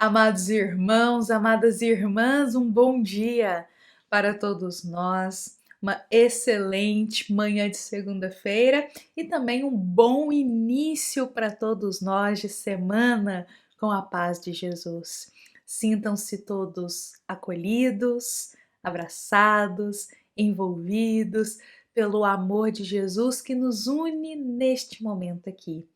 Amados irmãos, amadas irmãs, um bom dia para todos nós, uma excelente manhã de segunda-feira e também um bom início para todos nós de semana com a paz de Jesus. Sintam-se todos acolhidos, abraçados, envolvidos pelo amor de Jesus que nos une neste momento aqui.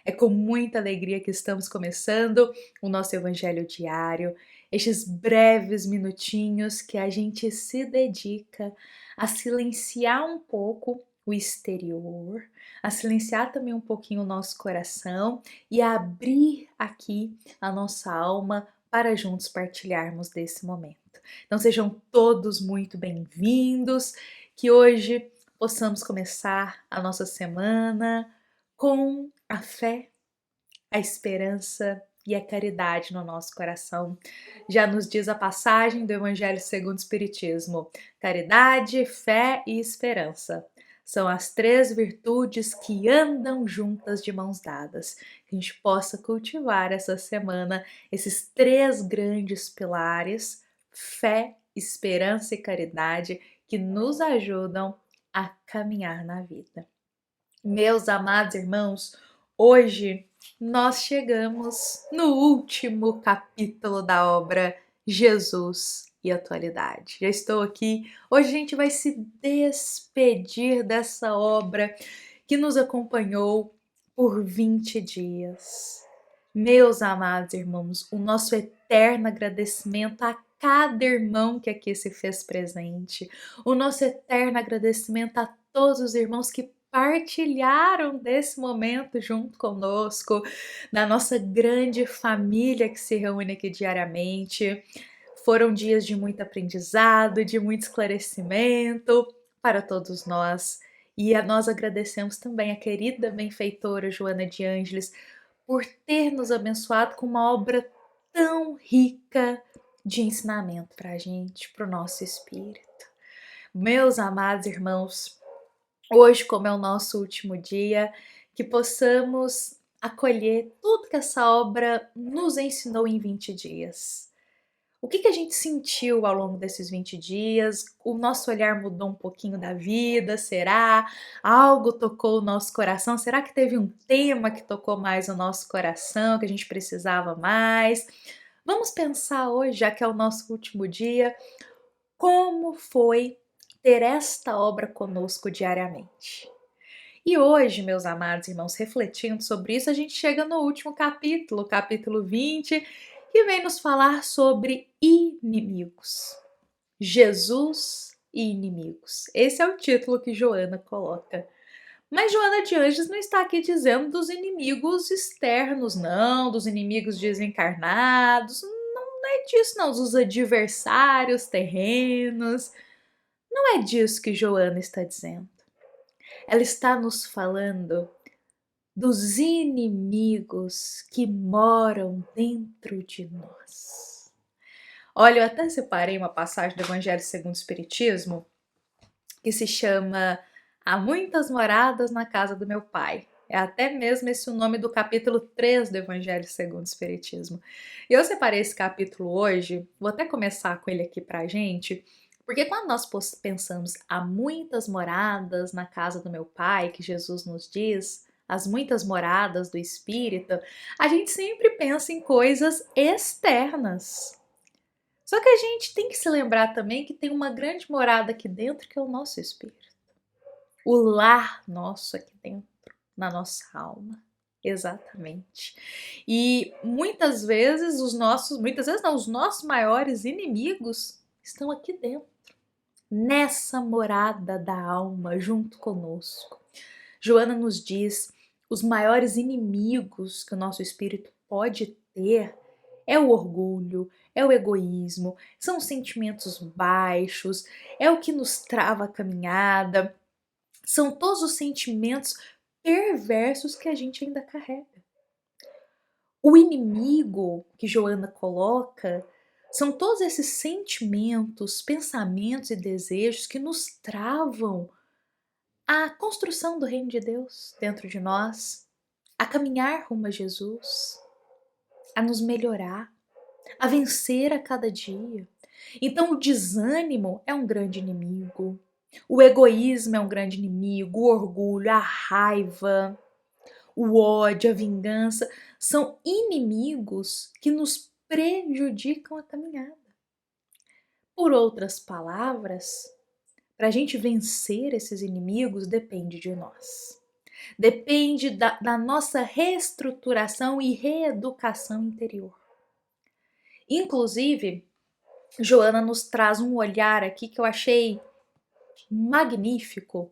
É com muita alegria que estamos começando o nosso Evangelho diário, estes breves minutinhos que a gente se dedica a silenciar um pouco o exterior, a silenciar também um pouquinho o nosso coração e a abrir aqui a nossa alma para juntos partilharmos desse momento. Então sejam todos muito bem-vindos, que hoje possamos começar a nossa semana com a fé, a esperança e a caridade no nosso coração. Já nos diz a passagem do Evangelho segundo o Espiritismo: caridade, fé e esperança. São as três virtudes que andam juntas de mãos dadas. Que a gente possa cultivar essa semana esses três grandes pilares: fé, esperança e caridade, que nos ajudam a caminhar na vida. Meus amados irmãos, hoje nós chegamos no último capítulo da obra Jesus e Atualidade. Já estou aqui. Hoje a gente vai se despedir dessa obra que nos acompanhou por 20 dias. Meus amados irmãos, o nosso eterno agradecimento a cada irmão que aqui se fez presente, o nosso eterno agradecimento a todos os irmãos que partilharam desse momento junto conosco, da nossa grande família que se reúne aqui diariamente. Foram dias de muito aprendizado, de muito esclarecimento para todos nós. E nós agradecemos também a querida benfeitora Joana de Ângeles por ter nos abençoado com uma obra tão rica de ensinamento para a gente, para o nosso espírito. Meus amados irmãos, hoje, como é o nosso último dia, que possamos acolher tudo que essa obra nos ensinou em 20 dias. O que a gente sentiu ao longo desses 20 dias? O nosso olhar mudou um pouquinho da vida? Será? Algo tocou o nosso coração? Será que teve um tema que tocou mais o nosso coração, que a gente precisava mais? Vamos pensar hoje, já que é o nosso último dia, como foi ter esta obra conosco diariamente. E hoje, meus amados irmãos, refletindo sobre isso, a gente chega no último capítulo, capítulo 20, que vem nos falar sobre inimigos. Jesus e inimigos. Esse é o título que Joana coloca. Mas Joana de Ângeles não está aqui dizendo dos inimigos externos, não, dos inimigos desencarnados, não é disso, não, dos adversários terrenos. Não é disso que Joana está dizendo. Ela está nos falando dos inimigos que moram dentro de nós. Olha, eu até separei uma passagem do Evangelho segundo o Espiritismo que se chama Há muitas moradas na casa do meu pai. É até mesmo esse o nome do capítulo 3 do Evangelho segundo o Espiritismo. E eu separei esse capítulo hoje, vou até começar com ele aqui pra gente, porque quando nós pensamos há muitas moradas na casa do meu pai, que Jesus nos diz, as muitas moradas do Espírito, a gente sempre pensa em coisas externas. Só que a gente tem que se lembrar também que tem uma grande morada aqui dentro, que é o nosso Espírito. O lar nosso aqui dentro, na nossa alma. Exatamente. E muitas vezes os nossos maiores inimigos estão aqui dentro, nessa morada da alma, junto conosco. Joana nos diz, os maiores inimigos que o nosso espírito pode ter é o orgulho, é o egoísmo, são os sentimentos baixos, é o que nos trava a caminhada, são todos os sentimentos perversos que a gente ainda carrega. O inimigo que Joana coloca são todos esses sentimentos, pensamentos e desejos que nos travam a construção do reino de Deus dentro de nós, a caminhar rumo a Jesus, a nos melhorar. a vencer a cada dia. Então, o desânimo é um grande inimigo, o egoísmo é um grande inimigo, o orgulho, a raiva, o ódio, a vingança são inimigos que nos prejudicam a caminhada. Por outras palavras, para a gente vencer esses inimigos depende de nós. Depende da nossa reestruturação e reeducação interior. Inclusive, Joana nos traz um olhar aqui que eu achei magnífico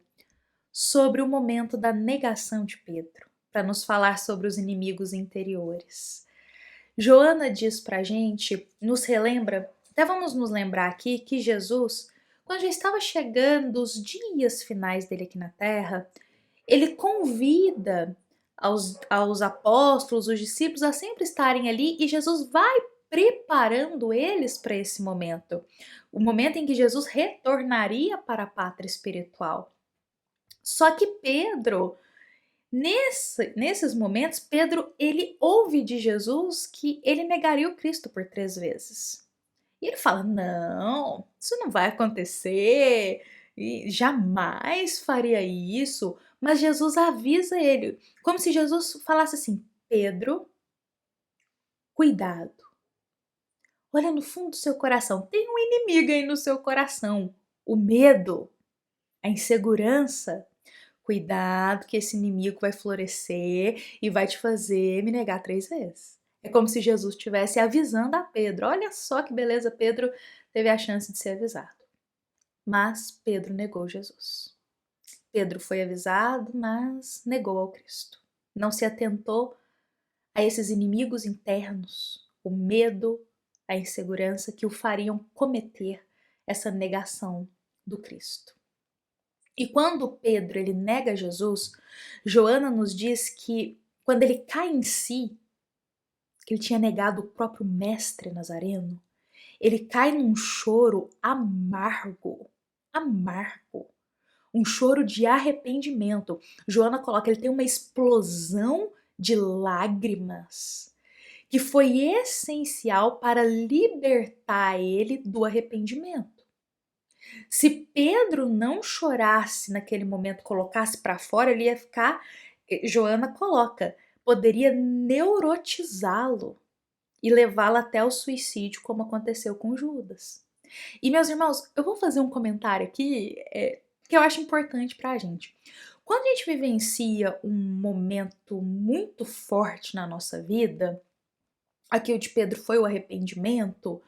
sobre o momento da negação de Pedro, para nos falar sobre os inimigos interiores. Joana diz pra gente, nos relembra, até vamos nos lembrar aqui que Jesus, quando já estava chegando os dias finais dele aqui na Terra, ele convida aos apóstolos, os discípulos, a sempre estarem ali e Jesus vai preparando eles para esse momento, o momento em que Jesus retornaria para a pátria espiritual. Só que Pedro, nesses momentos, Pedro ele ouve de Jesus que ele negaria o Cristo por 3 vezes. E ele fala: não, isso não vai acontecer, e jamais faria isso. Mas Jesus avisa ele, como se Jesus falasse assim: Pedro, cuidado. Olha no fundo do seu coração, tem um inimigo aí no seu coração, o medo, a insegurança. Cuidado que esse inimigo vai florescer e vai te fazer me negar 3 vezes. É como se Jesus estivesse avisando a Pedro. Olha só que beleza, Pedro teve a chance de ser avisado. Mas Pedro negou Jesus. Pedro foi avisado, mas negou ao Cristo. Não se atentou a esses inimigos internos, o medo, a insegurança que o fariam cometer essa negação do Cristo. E quando Pedro ele nega Jesus, Joana nos diz que quando ele cai em si, que ele tinha negado o próprio mestre Nazareno, ele cai num choro amargo, amargo, um choro de arrependimento. Joana coloca, ele tem uma explosão de lágrimas que foi essencial para libertar ele do arrependimento. Se Pedro não chorasse naquele momento, colocasse para fora, ele ia ficar, Joana coloca, poderia neurotizá-lo e levá-lo até o suicídio, como aconteceu com Judas. E meus irmãos, eu vou fazer um comentário aqui que eu acho importante para a gente. Quando a gente vivencia um momento muito forte na nossa vida, aqui o de Pedro foi o arrependimento,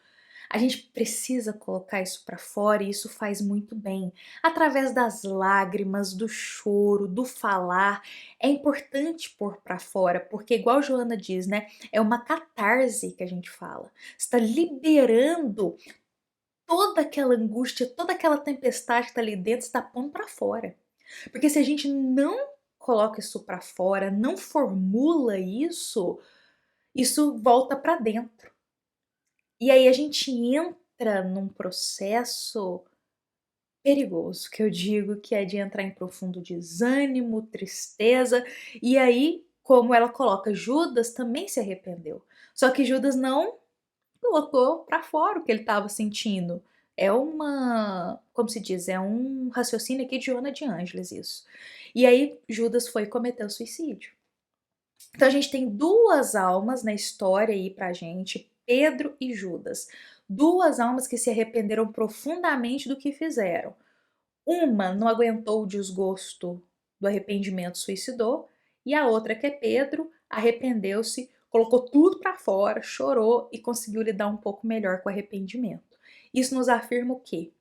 a gente precisa colocar isso para fora e isso faz muito bem. Através das lágrimas, do choro, do falar, é importante pôr para fora, porque igual Joana diz, né? É uma catarse que a gente fala. Está liberando toda aquela angústia, toda aquela tempestade que está ali dentro, está pondo para fora. Porque se a gente não coloca isso para fora, não formula isso volta para dentro. E aí a gente entra num processo perigoso, que eu digo que é de entrar em profundo desânimo, tristeza, e aí, como ela coloca, Judas também se arrependeu. Só que Judas não colocou para fora o que ele estava sentindo. É como se diz, é um raciocínio aqui de Joana de Ângeles isso. E aí Judas foi cometer o suicídio. Então a gente tem 2 almas na história aí pra gente, Pedro e Judas. 2 almas que se arrependeram profundamente do que fizeram. Uma não aguentou o desgosto do arrependimento, suicidou, e a outra, que é Pedro, arrependeu-se, colocou tudo pra fora, chorou e conseguiu lidar um pouco melhor com o arrependimento. Isso nos afirma o quê?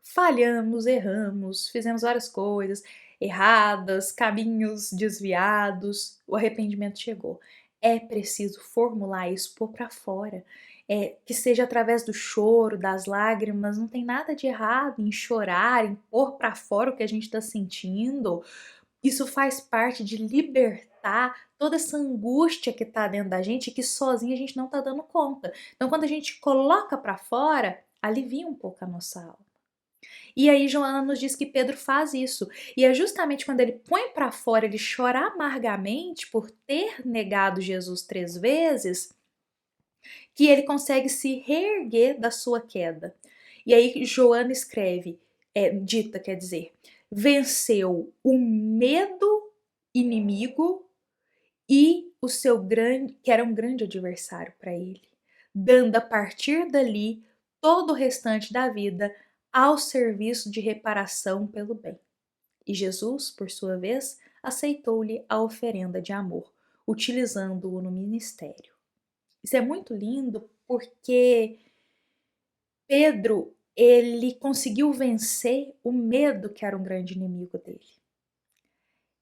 Falhamos, erramos, fizemos várias coisas erradas, caminhos desviados, o arrependimento chegou. É preciso formular isso, pôr para fora. Que seja através do choro, das lágrimas, não tem nada de errado em chorar, em pôr para fora o que a gente está sentindo. Isso faz parte de libertar toda essa angústia que está dentro da gente e que sozinha a gente não está dando conta. Então, quando a gente coloca para fora, alivia um pouco a nossa alma. E aí Joana nos diz que Pedro faz isso. E é justamente quando ele põe para fora, ele chora amargamente por ter negado Jesus 3 vezes, que ele consegue se reerguer da sua queda. E aí Joana escreve, dita, quer dizer, venceu o medo inimigo e o seu grande, que era um grande adversário para ele, dando a partir dali todo o restante da vida ao serviço de reparação pelo bem. E Jesus, por sua vez, aceitou-lhe a oferenda de amor, utilizando-o no ministério. Isso é muito lindo porque Pedro, ele conseguiu vencer o medo que era um grande inimigo dele.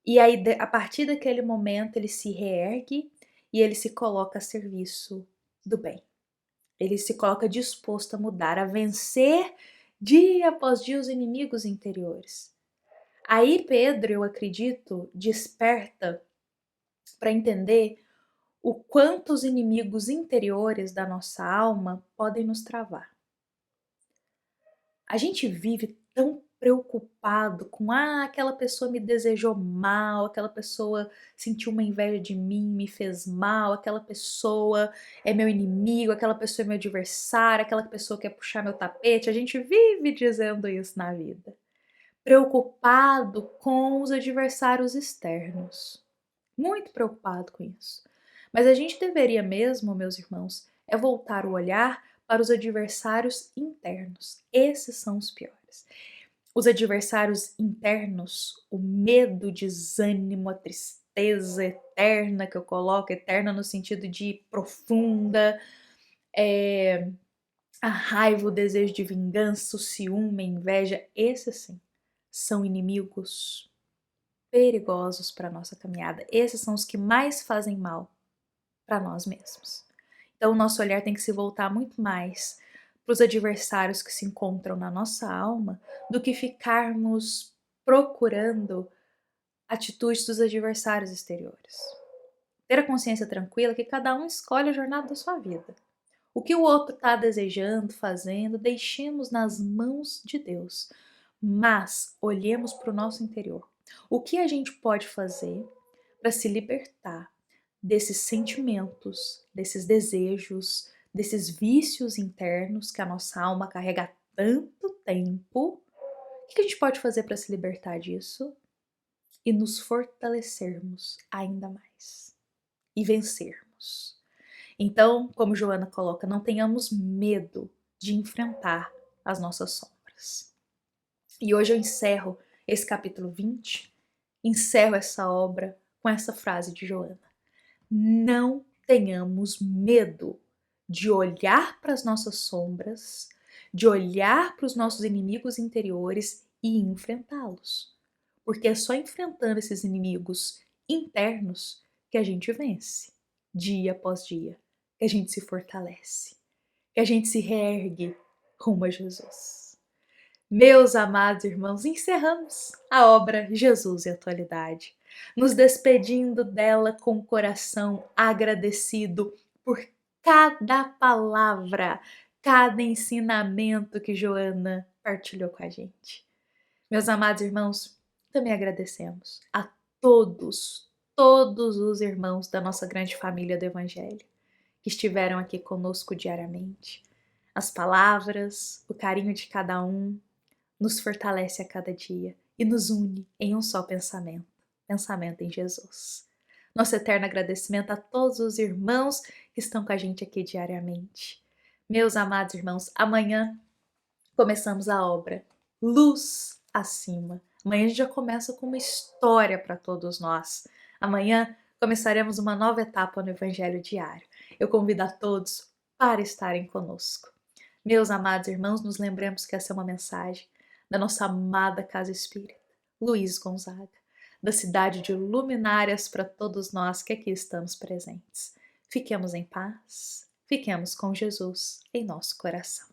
E aí, a partir daquele momento, ele se reergue e ele se coloca a serviço do bem. Ele se coloca disposto a mudar, a vencer dia após dia os inimigos interiores. Aí Pedro, eu acredito, desperta para entender o quanto os inimigos interiores da nossa alma podem nos travar. A gente vive tão preocupado com aquela pessoa me desejou mal, aquela pessoa sentiu uma inveja de mim, me fez mal, aquela pessoa é meu inimigo, aquela pessoa é meu adversário, aquela pessoa quer puxar meu tapete. A gente vive dizendo isso na vida. Preocupado com os adversários externos. Muito preocupado com isso. Mas a gente deveria mesmo, meus irmãos, voltar o olhar para os adversários internos. Esses são os piores. Os adversários internos, o medo, o desânimo, a tristeza eterna que eu coloco, eterna no sentido de profunda, a raiva, o desejo de vingança, o ciúme, a inveja, esses sim são inimigos perigosos para a nossa caminhada. Esses são os que mais fazem mal para nós mesmos. Então, o nosso olhar tem que se voltar muito mais para os adversários que se encontram na nossa alma do que ficarmos procurando atitudes dos adversários exteriores. Ter a consciência tranquila que cada um escolhe a jornada da sua vida. O que o outro está desejando, fazendo, deixemos nas mãos de Deus. Mas olhemos para o nosso interior. O que a gente pode fazer para se libertar desses sentimentos, desses desejos, desses vícios internos que a nossa alma carrega há tanto tempo? O que a gente pode fazer para se libertar disso e nos fortalecermos ainda mais e vencermos? Então, como Joana coloca, não tenhamos medo de enfrentar as nossas sombras. E hoje eu encerro esse capítulo 20, encerro essa obra com essa frase de Joana. Não tenhamos medo de olhar para as nossas sombras, de olhar para os nossos inimigos interiores e enfrentá-los. Porque é só enfrentando esses inimigos internos que a gente vence, dia após dia, que a gente se fortalece, que a gente se reergue rumo a Jesus. Meus amados irmãos, encerramos a obra Jesus e Atualidade, nos despedindo dela com o coração agradecido por cada palavra, cada ensinamento que Joana partilhou com a gente. Meus amados irmãos, também agradecemos a todos os irmãos da nossa grande família do Evangelho que estiveram aqui conosco diariamente. As palavras, o carinho de cada um nos fortalece a cada dia e nos une em um só pensamento, pensamento em Jesus. Nosso eterno agradecimento a todos os irmãos que estão com a gente aqui diariamente. Meus amados irmãos, amanhã começamos a obra Luz Acima. Amanhã a gente já começa com uma história para todos nós. Amanhã começaremos uma nova etapa no Evangelho Diário. Eu convido a todos para estarem conosco. Meus amados irmãos, nos lembremos que essa é uma mensagem da nossa amada Casa Espírita, Luiz Gonzaga, da cidade de luminárias para todos nós que aqui estamos presentes. Fiquemos em paz, fiquemos com Jesus em nosso coração.